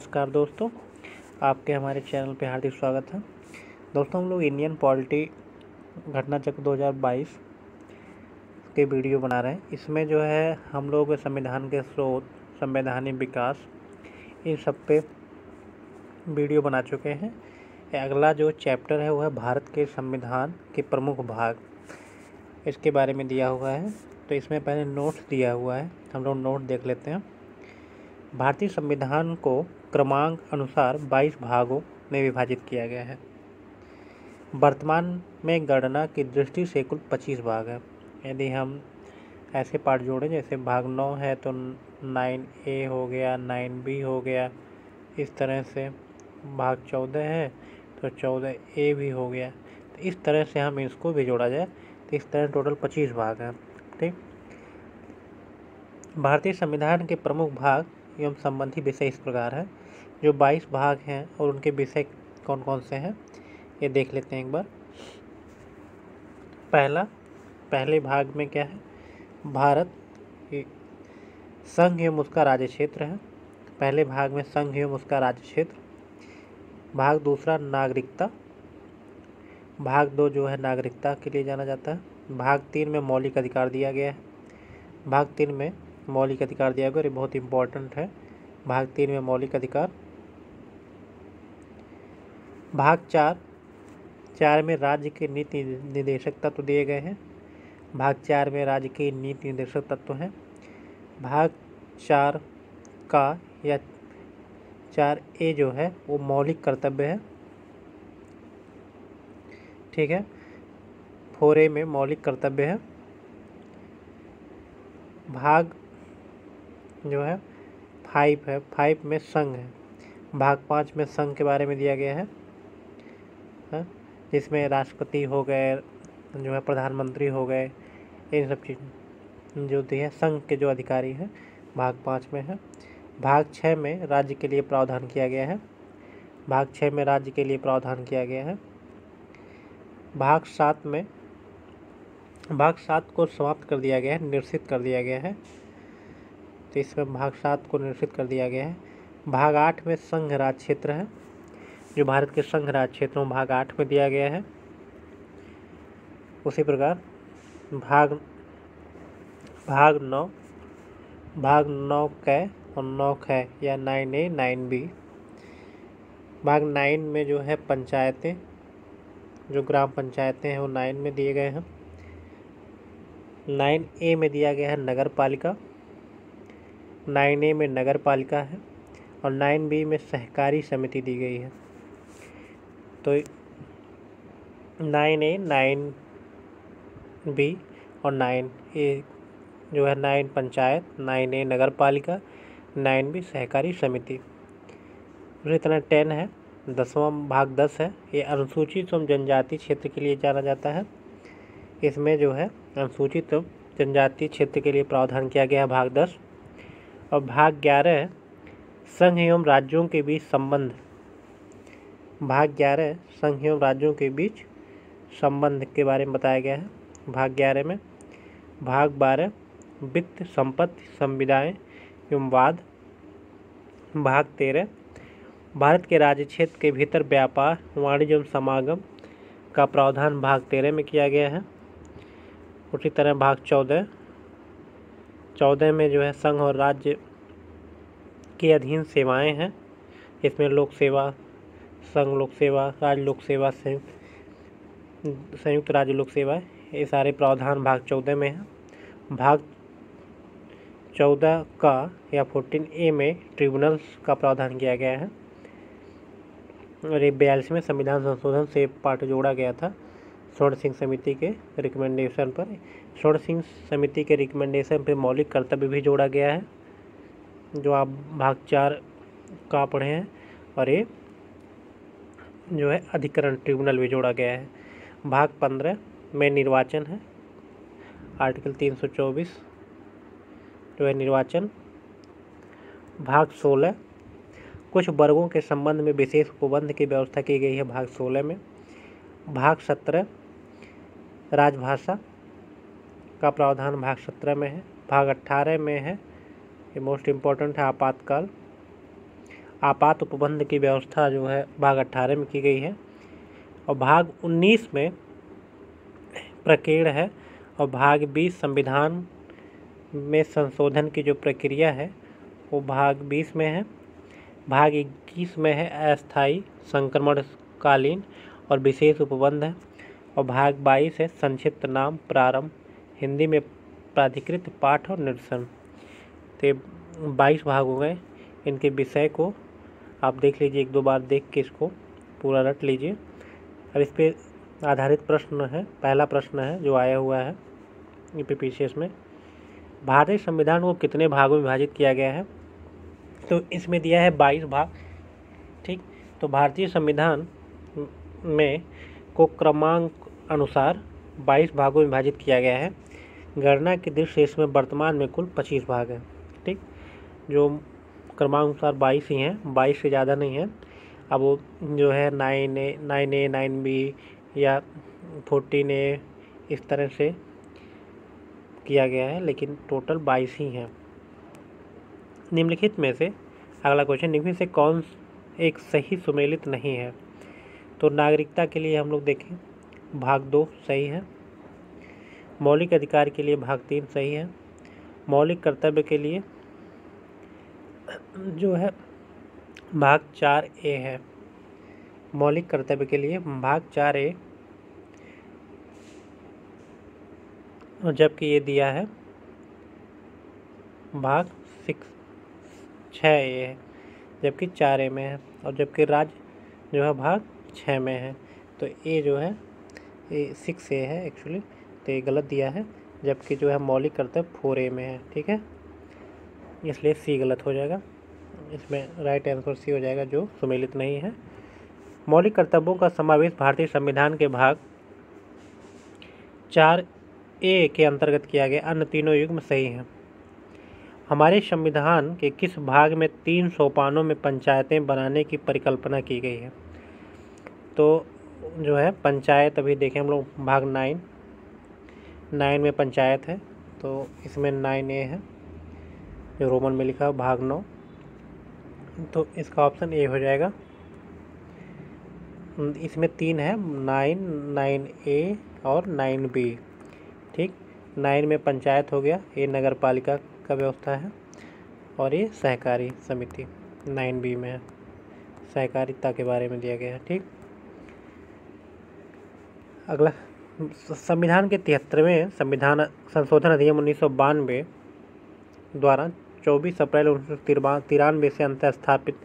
नमस्कार दोस्तों, आपके हमारे चैनल पे हार्दिक स्वागत है। दोस्तों, हम लोग इंडियन पॉलिटी घटना चक्र 2022 के वीडियो बना रहे हैं। इसमें जो है हम लोग संविधान के स्रोत, संवैधानिक विकास, इन सब पे वीडियो बना चुके हैं। अगला जो चैप्टर है वह है भारत के संविधान के प्रमुख भाग, इसके बारे में दिया हुआ है। तो इसमें पहले नोट्स दिया हुआ है, हम लोग नोट देख लेते हैं। भारतीय संविधान को क्रमांक अनुसार 22 भागों में विभाजित किया गया है। वर्तमान में गणना की दृष्टि से कुल 25 भाग है। यदि हम ऐसे पार्ट जोड़ें, जैसे भाग 9 है तो 9A हो गया, 9B हो गया, इस तरह से भाग 14 है तो 14A भी हो गया। तो इस तरह से हम इसको भी जोड़ा जाए तो इस तरह टोटल 25 भाग हैं। ठीक, भारतीय संविधान के प्रमुख भाग एवं संबंधी विषय इस प्रकार है। जो 22 भाग हैं और उनके विषय कौन कौन से हैं ये देख लेते हैं एक बार। पहले भाग में क्या है, भारत संघ एवं उसका राज्य क्षेत्र है। पहले भाग में संघ एवं उसका राज्य क्षेत्र। भाग दूसरा नागरिकता। भाग 2 जो है नागरिकता के लिए जाना जाता है। भाग 3 में मौलिक अधिकार दिया गया है। भाग 3 में मौलिक अधिकार दिया गया, ये बहुत इम्पोर्टेंट है। भाग 3 में मौलिक अधिकार। भाग 4 में राज्य के नीति निर्देशक तत्व दिए गए हैं। भाग 4 में राज्य के नीति निर्देशक तत्व हैं। भाग 4 का या 4A जो है वो मौलिक कर्तव्य है। ठीक है, 4A में मौलिक कर्तव्य है। भाग जो है 5 है, 5 में संघ है। भाग 5 में संघ के बारे में दिया गया है, जिसमें राष्ट्रपति हो गए, जो है प्रधानमंत्री हो गए, इन सब चीज़ जो दी है संघ के जो अधिकारी हैं, भाग 5 में है। भाग 6 में राज्य के लिए प्रावधान किया गया है। भाग 6 में राज्य के लिए प्रावधान किया गया है। भाग 7 को समाप्त कर दिया गया है, निरसित कर दिया गया है। तो इसमें भाग 7 को निरसित कर दिया गया है। भाग 8 में संघ राज्य क्षेत्र है, जो भारत के संघ राज्य क्षेत्रों भाग 8 में दिया गया है। उसी प्रकार भाग 9 क और 9 ख या 9A 9B। भाग 9 में जो है पंचायतें, जो ग्राम पंचायतें हैं वो 9 में दिए गए हैं। 9A में दिया गया है नगर पालिका। 9A में नगर पालिका है और 9B में सहकारी समिति दी गई है। तो 9A 9B और 9A जो है 9 पंचायत, 9A नगर पालिका, 9B सहकारी समिति। उसी तरह 10 है, 10वां भाग 10 है, ये अनुसूचित एवं जनजाति क्षेत्र के लिए जाना जाता है। इसमें जो है अनुसूचित एवं जनजाति क्षेत्र के लिए प्रावधान किया गया है, भाग 10। और भाग 11 है, संघ एवं राज्यों के बीच संबंध। भाग 11 संघ एवं राज्यों के बीच संबंध के बारे में बताया गया है, भाग 11 में। भाग 12 वित्त, संपत्ति, संविदाएं एवं वाद। भाग 13 भारत के राज्य क्षेत्र के भीतर व्यापार, वाणिज्य एवं समागम का प्रावधान भाग 13 में किया गया है। उसी तरह भाग 14 में जो है संघ और राज्य के अधीन सेवाएं हैं। इसमें लोक सेवा, संघ लोक सेवा, राज्य लोक सेवा, संयुक्त राज्य लोक सेवा, ये सारे प्रावधान भाग 14 में हैं। भाग 14 का या 14A में ट्रिब्यूनल्स का प्रावधान किया गया है और ये 42वें संविधान संशोधन से पार्ट जोड़ा गया था स्वर्ण सिंह समिति के रिकमेंडेशन पर। स्वर्ण सिंह समिति के रिकमेंडेशन पर मौलिक कर्तव्य भी जोड़ा गया है, जो आप भाग 4 का पढ़े हैं। और ये जो है अधिकरण ट्रिब्यूनल भी जोड़ा गया है। भाग 15 में निर्वाचन है, आर्टिकल 324 जो है निर्वाचन। भाग 16 कुछ वर्गों के संबंध में विशेष उपबंध की व्यवस्था की गई है, भाग 16 में। भाग 17 राजभाषा का प्रावधान भाग 17 में है। भाग 18 में है, ये मोस्ट इम्पोर्टेंट है, आपातकाल। आपात उपबंध की व्यवस्था जो है भाग 18 में की गई है, और भाग 19 में प्रकीर्ण है, और भाग 20 संविधान में संशोधन की जो प्रक्रिया है वो भाग 20 में है। भाग 21 में है अस्थायी, संक्रमणकालीन और विशेष उपबंध है, और भाग 22 है संक्षिप्त नाम, प्रारंभ, हिंदी में प्राधिकृत पाठ और निरसन। तो 22 भाग हो गए। इनके विषय को आप देख लीजिए, एक दो बार देख के इसको पूरा रट लीजिए। और इस पे आधारित प्रश्न है, पहला प्रश्न है जो आया हुआ है यूपीपीसीएस में, भारतीय संविधान को कितने भागों में विभाजित किया गया है? तो इसमें दिया है 22 भाग। ठीक, तो भारतीय संविधान में को क्रमांक अनुसार 22 भागों में विभाजित किया गया है। गणना की दृष्टि से इसमें वर्तमान में कुल 25 भाग हैं। ठीक, जो क्रमांक अनुसार 22 ही हैं, 22 से ज़्यादा नहीं है। अब वो जो है 9A, 9B या 14A इस तरह से किया गया है, लेकिन टोटल 22 ही हैं। निम्नलिखित में से अगला क्वेश्चन, निम्नलिखित से कौन एक सही सुमेलित नहीं है? तो नागरिकता के लिए हम लोग देखें, भाग 2 सही है। मौलिक अधिकार के लिए भाग 3 सही है। मौलिक कर्तव्य के लिए जो है भाग 4A है। मौलिक कर्तव्य के लिए भाग 4A, और जबकि ये दिया है भाग 6A है, जबकि 4A में है, और जबकि राज्य जो है भाग 6 में है। तो ए जो है ये 6A है एक्चुअली, तो ये गलत दिया है, जबकि जो है मौलिक कर्तव्य 4A में है। ठीक है, इसलिए सी गलत हो जाएगा। इसमें राइट आंसर सी हो जाएगा, जो सुमेलित नहीं है। मौलिक कर्तव्यों का समावेश भारतीय संविधान के भाग 4A के अंतर्गत किया गया, अन्य तीनों युग्म सही हैं। हमारे संविधान के किस भाग में 3 सोपानों में पंचायतें बनाने की परिकल्पना की गई है? तो जो है पंचायत, अभी देखें हम लोग भाग 9 में पंचायत है, तो इसमें 9A है जो रोमन में लिखा है, भाग 9, तो इसका ऑप्शन ए हो जाएगा। इसमें 3 है, 9A और 9B। ठीक, 9 में पंचायत हो गया, ये नगर पालिका का व्यवस्था है, और ये सहकारी समिति 9B में है, सहकारिता के बारे में दिया गया है। ठीक, अगला, संविधान के 73वें संविधान संशोधन अधिनियम 1992 द्वारा 24 अप्रैल 1993 से अंतः स्थापित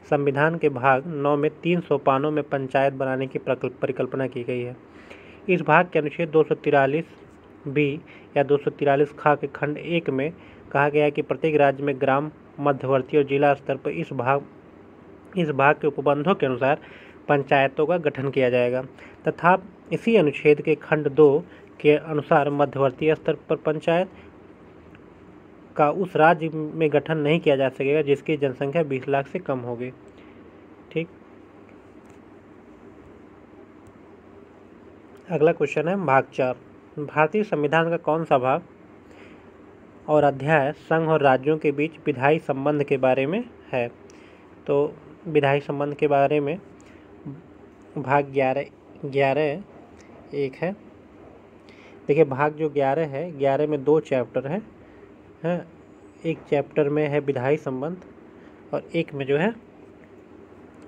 संविधान के भाग 9 में 3 सोपानों में पंचायत बनाने की परिकल्पना की गई है। इस भाग के अनुच्छेद 243B या 243 खा के खंड 1 में कहा गया है कि प्रत्येक राज्य में ग्राम, मध्यवर्ती और जिला स्तर पर इस भाग के उपबंधों के अनुसार पंचायतों का गठन किया जाएगा, तथा इसी अनुच्छेद के खंड 2 के अनुसार मध्यवर्ती स्तर पर पंचायत का उस राज्य में गठन नहीं किया जा सकेगा जिसकी जनसंख्या 20 लाख से कम होगी। ठीक, अगला क्वेश्चन है भाग 4, भारतीय संविधान का कौन सा भाग और अध्याय संघ और राज्यों के बीच विधायी संबंध के बारे में है? तो विधायी संबंध के बारे में भाग 11 एक है। देखिए, भाग जो 11 है, 11 में 2 चैप्टर हैं। एक चैप्टर में है विधायी संबंध, और एक में जो है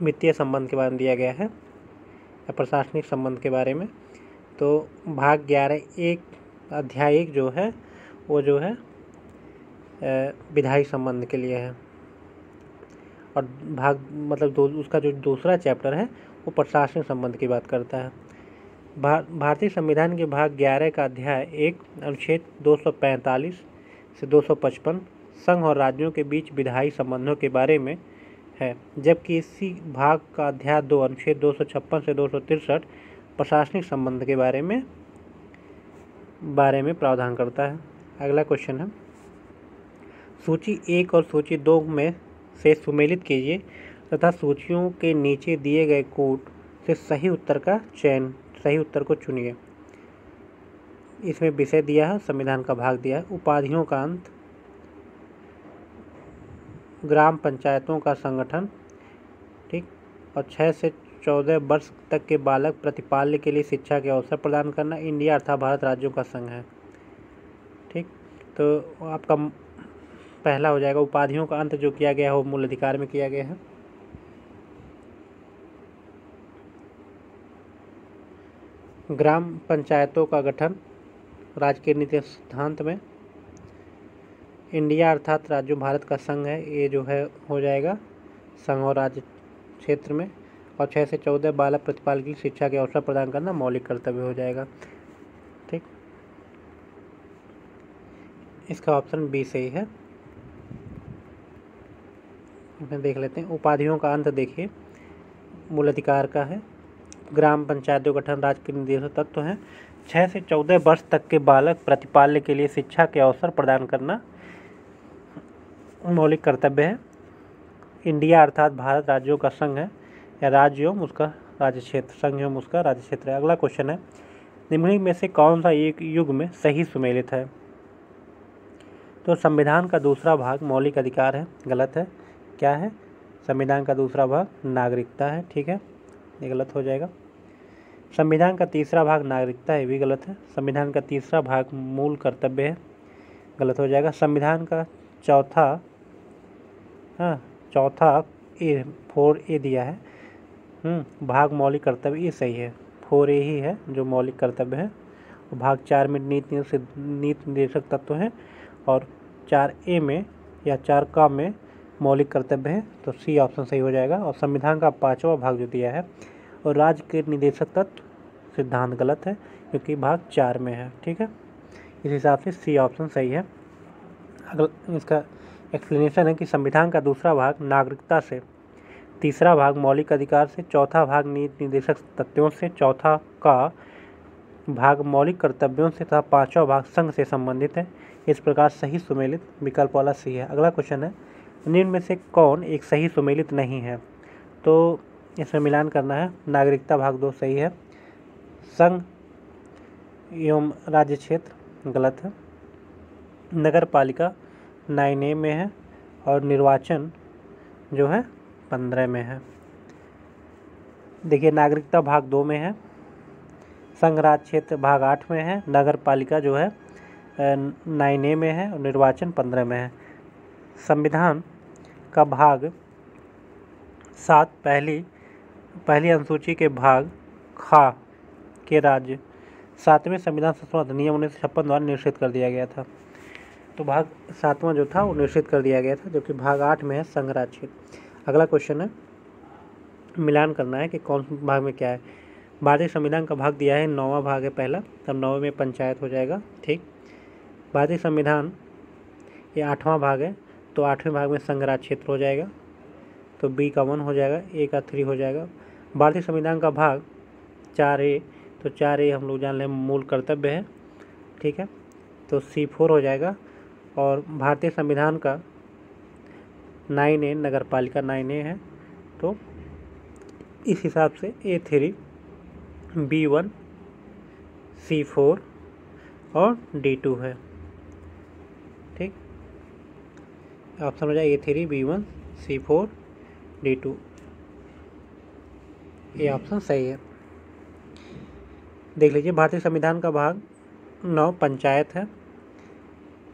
वित्तीय संबंध के बारे में दिया गया है, या प्रशासनिक संबंध के बारे में। तो भाग 11 अध्याय 1 जो है वो जो है विधायी संबंध के लिए है, और भाग मतलब उसका जो दूसरा चैप्टर है वो प्रशासनिक संबंध की बात करता है। भारतीय संविधान के भाग 11 का अध्याय 1 अनुच्छेद 245 से 255 संघ और राज्यों के बीच विधायी संबंधों के बारे में है, जबकि इसी भाग का अध्याय 2 अनुच्छेद 256 से 263 प्रशासनिक संबंध के बारे में प्रावधान करता है। अगला क्वेश्चन है, सूची 1 और सूची 2 में से सुमेलित कीजिए तथा सूचियों के नीचे दिए गए कोड से सही उत्तर को चुनिए। इसमें विषय दिया है, संविधान का भाग दिया है, उपाधियों का अंत, ग्राम पंचायतों का संगठन, और 6 से 14 वर्ष तक के बालक प्रतिपाल्य के लिए शिक्षा के अवसर प्रदान करना। इंडिया अर्थात भारत राज्यों का संघ है। ठीक, तो आपका पहला हो जाएगा उपाधियों का अंत जो किया गया है वो मूल अधिकार में किया गया है। ग्राम पंचायतों का गठन राज्य के नीति सिद्धांत में। इंडिया अर्थात राज्यों भारत का संघ है, ये जो है हो जाएगा संघ और राज्य क्षेत्र में। और 6 से 14 बालक प्रतिपाल की शिक्षा के अवसर प्रदान करना मौलिक कर्तव्य हो जाएगा। ठीक, इसका ऑप्शन बी सही है। देख लेते हैं उपाधियों का अंत। देखिए मूल अधिकार का है। ग्राम पंचायतों गठन राज्य के निर्देशक तत्व हैं। 6 से 14 वर्ष तक के बालक प्रतिपाल्य के लिए शिक्षा के अवसर प्रदान करना मौलिक कर्तव्य है। इंडिया अर्थात भारत राज्यों का संघ है, या राज्य एवं उसका राज्य क्षेत्र, संघ एवं उसका राज्य क्षेत्र है। अगला क्वेश्चन है निम्नलिखित में से कौन सा एक युग में सही सुमेलित है? तो संविधान का दूसरा भाग मौलिक अधिकार है, गलत है। क्या है? संविधान का दूसरा भाग नागरिकता है। ठीक है, ये गलत हो जाएगा। संविधान का तीसरा भाग नागरिकता है, भी गलत है। संविधान का तीसरा भाग मूल कर्तव्य है, गलत हो जाएगा। संविधान का चौथा ए 4A दिया है, भाग मौलिक कर्तव्य, ये सही है। 4A ही है जो मौलिक कर्तव्य है। और भाग 4 में नीति निर्देशक तत्व हैं और 4A में या 4 में मौलिक कर्तव्य है, तो सी ऑप्शन सही हो जाएगा। और संविधान का 5वां भाग जो दिया है और राज्य के निर्देशक तत्व सिद्धांत, गलत है क्योंकि भाग 4 में है। ठीक है, इस हिसाब से सी ऑप्शन सही है। अगला इसका एक्सप्लेनेशन है कि संविधान का दूसरा भाग नागरिकता से, तीसरा भाग मौलिक अधिकार से, चौथा भाग नीति निर्देशक तत्वों से, चौथा का भाग मौलिक कर्तव्यों से तथा 5वां भाग संघ से संबंधित है। इस प्रकार सही सुमेलित विकल्प वाला सी है। अगला क्वेश्चन है निम्न में से कौन एक सही सुमेलित नहीं है? तो इसमें मिलान करना है। नागरिकता भाग 2 सही है। संघ एवं राज्य क्षेत्र गलत है। नगर पालिका 9A में है और निर्वाचन जो है 15 में है। देखिए नागरिकता भाग 2 में है, संघ राज्य क्षेत्र भाग 8 में है, नगर पालिका जो है 9A में है और निर्वाचन 15 में है। संविधान का भाग 7 पहली अनुसूची के भाग खा के राज्य 7वें संविधान संशोधन अधिनियम 1956 द्वारा निश्चित कर दिया गया था। तो भाग 7वां जो था वो निश्चित कर दिया गया था, जो कि भाग 8 में है संघ राज्य क्षेत्र। अगला क्वेश्चन है मिलान करना है कि कौन भाग में क्या है। भारतीय संविधान का भाग दिया है 9वां भाग है पहला, तब 9वें में पंचायत हो जाएगा। ठीक, भारतीय संविधान ये 8वां भाग है, तो 8वें भाग में संघ राज्य क्षेत्र हो जाएगा, तो बी का 1 हो जाएगा, ए का 3 हो जाएगा। भारतीय संविधान का भाग 4A, तो 4A हम लोग जान लें मूल कर्तव्य है। ठीक है, तो C4 हो जाएगा। और भारतीय संविधान का 9A नगर पालिका 9A है, तो इस हिसाब से A3, B1, C4 और D2 है। ठीक, ऑप्शन हो जाएगा A3, B1, C4, D2। ये ऑप्शन सही है। देख लीजिए भारतीय संविधान का भाग 9 पंचायत है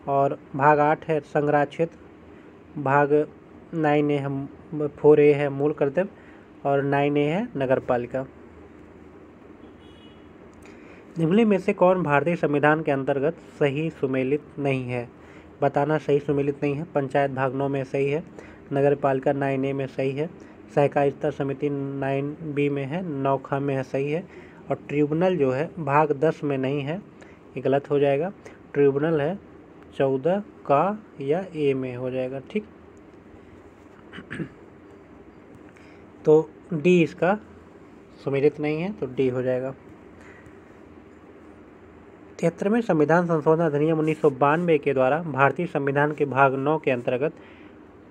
और भाग 8 है संघ राज्य क्षेत्र, भाग 9A है 4A है मूल कर्तव्य और 9A है नगर पालिका। निम्नलिखित में से कौन भारतीय संविधान के अंतर्गत सही सुमेलित नहीं है? बताना सही सुमेलित नहीं है। पंचायत भाग 9 में सही है, नगर पालिका 9A में सही है, सहकारिता समिति 9B में है, 9ख में है सही है, और ट्रिब्यूनल जो है भाग 10 में नहीं है, ये गलत हो जाएगा। ट्रिब्यूनल है 14 का या ए में हो जाएगा। ठीक, तो डी इसका सुमेलित नहीं है, तो डी हो जाएगा। 73वें संविधान संशोधन अधिनियम 1992 के द्वारा भारतीय संविधान के भाग 9 के अंतर्गत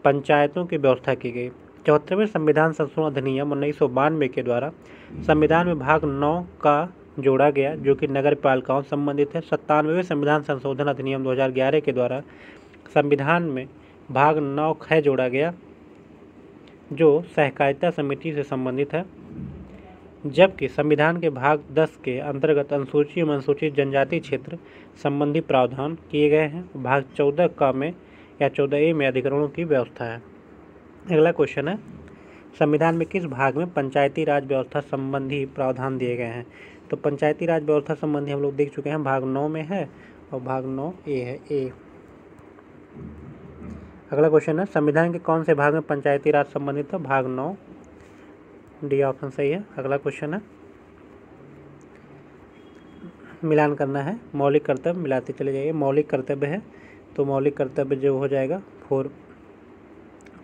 पंचायतों की व्यवस्था की गई। 74वें संविधान संशोधन अधिनियम 1992 के द्वारा संविधान में भाग 9 का जोड़ा गया, जो कि नगर पालिकाओं से संबंधित है। 97वें संविधान संशोधन अधिनियम 2011 के द्वारा संविधान में भाग 9ख जोड़ा गया, जो सहकारिता समिति से संबंधित है, जबकि संविधान के भाग 10 के अंतर्गत अनुसूचित एवं अनुसूचित जनजाति क्षेत्र संबंधी प्रावधान किए गए हैं। भाग 14 का में या 14A में अधिकरणों की व्यवस्था है। अगला क्वेश्चन है, संविधान में किस भाग में पंचायती राज व्यवस्था संबंधी प्रावधान दिए गए हैं? तो पंचायती राज व्यवस्था संबंधी हम लोग देख चुके हैं, भाग 9 में है और भाग 9A है, ए। अगला क्वेश्चन है, संविधान के कौन से भाग में पंचायती राज संबंधित है? भाग 9, डी ऑप्शन सही है। अगला क्वेश्चन है, मिलान करना है, मौलिक कर्तव्य मिलाते चले जाइए। मौलिक कर्तव्य है तो मौलिक कर्तव्य जो हो जाएगा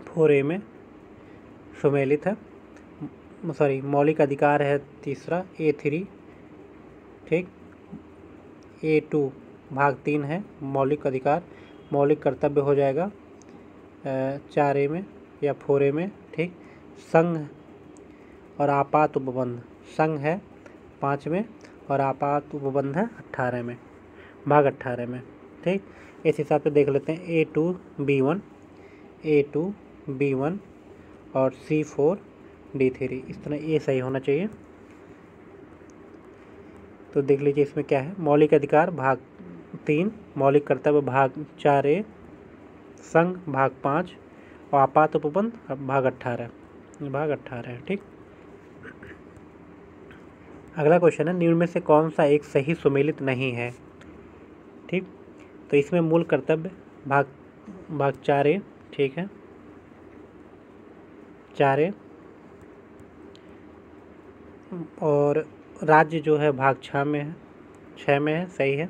4A में सुमेलित है, सॉरी मौलिक अधिकार है तीसरा, A3, ठीक। A2 भाग 3 है मौलिक अधिकार, मौलिक कर्तव्य हो जाएगा 4A में या 4A में, ठीक। संघ और आपात उपबंध, संघ है 5 में और आपात उपबंध है 18 में, भाग 18 में, ठीक। इस हिसाब से देख लेते हैं, A2B1 और C4D3, इस तरह ये सही होना चाहिए। तो देख लीजिए इसमें क्या है, मौलिक अधिकार भाग 3, मौलिक कर्तव्य भाग 4A, संघ भाग 5 और आपात उपबंध भाग 18 है, ठीक। अगला क्वेश्चन है, निम्न में से कौन सा एक सही सुमेलित नहीं है? ठीक, तो इसमें मूल कर्तव्य भाग 4A, ठीक है, 4A, और राज्य जो है भाग 6 में है, सही है,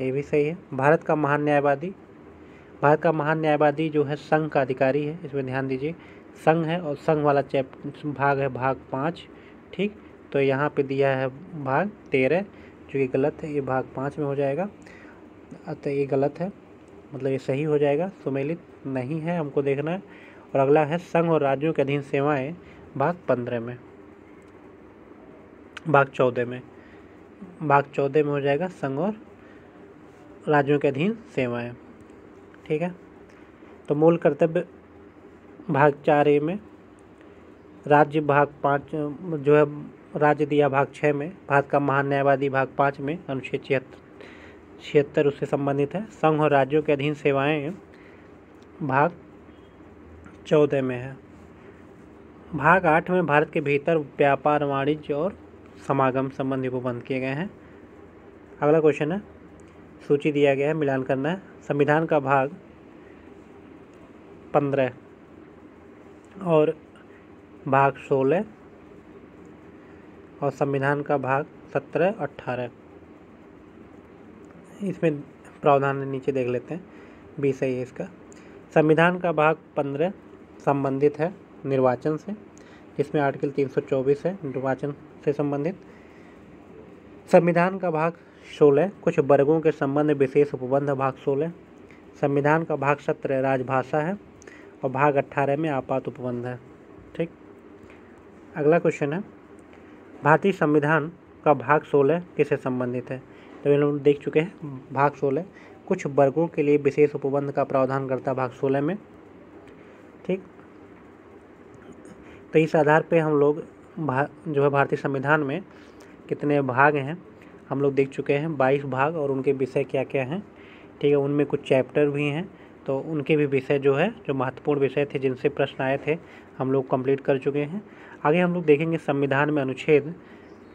ये भी सही है। भारत का महान न्यायवादी जो है संघ का अधिकारी है, इसमें ध्यान दीजिए, संघ है और संघ वाला भाग है भाग 5, ठीक। तो यहाँ पे दिया है भाग 13, जो कि गलत है, ये भाग 5 में हो जाएगा, अतः ये गलत है, मतलब ये सही हो जाएगा, सुमेलित नहीं है, हमको देखना है। और अगला है संघ और राज्यों के अधीन सेवाएं, भाग 15 में, भाग 14 में हो जाएगा संघ और राज्यों के अधीन सेवाएं, ठीक है। तो मूल कर्तव्य भाग 4A में, राज्य भाग 5 जो है, राज्य दिया भाग 6 में, भारत का महान न्यायवादी भाग 5 में, अनुच्छेद 76 उससे संबंधित है। संघ और राज्यों के अधीन सेवाएं भाग 14 में है। भाग 8 में भारत के भीतर व्यापार, वाणिज्य और समागम संबंधी उपबंध किए गए हैं। अगला क्वेश्चन है, सूची दिया गया है, मिलान करना है। संविधान का भाग 15 और भाग 16 और संविधान का भाग 17, 18, इसमें प्रावधान नीचे देख लेते हैं, बी सही है इसका। संविधान का भाग 15 संबंधित है निर्वाचन से, जिसमें आर्टिकल 324 है निर्वाचन से संबंधित। संविधान का भाग 16 कुछ वर्गों के संबंध में विशेष उपबंध, भाग 16। संविधान का भाग 17 राजभाषा है और भाग 18 में आपात उपबंध है, ठीक। अगला क्वेश्चन है, भारतीय संविधान का भाग 16 किससे संबंधित है? तो ये लोग देख चुके हैं, भाग 16 कुछ वर्गों के लिए विशेष उपबंध का प्रावधान करता है भाग 16 में, ठीक। तो इस आधार पे हम लोग जो है भारतीय संविधान में कितने भाग हैं हम लोग देख चुके हैं, 22 भाग, और उनके विषय क्या क्या हैं, ठीक है। उनमें कुछ चैप्टर भी हैं, तो उनके भी विषय जो है, जो महत्वपूर्ण विषय थे जिनसे प्रश्न आए थे, हम लोग कंप्लीट कर चुके हैं। आगे हम लोग देखेंगे संविधान में अनुच्छेद,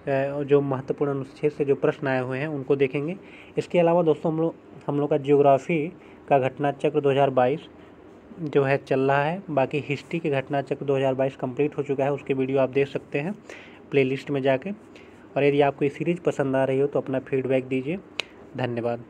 जो महत्वपूर्ण अनुच्छेद से जो प्रश्न आए हुए हैं उनको देखेंगे। इसके अलावा दोस्तों हम लोग का ज्योग्राफी का घटना चक्र 2022 जो है चल रहा है। बाकी हिस्ट्री के घटना चक्र 2022 कंप्लीट हो चुका है, उसके वीडियो आप देख सकते हैं प्लेलिस्ट में जाके। और यदि आपको ये सीरीज़ पसंद आ रही हो तो अपना फीडबैक दीजिए। धन्यवाद।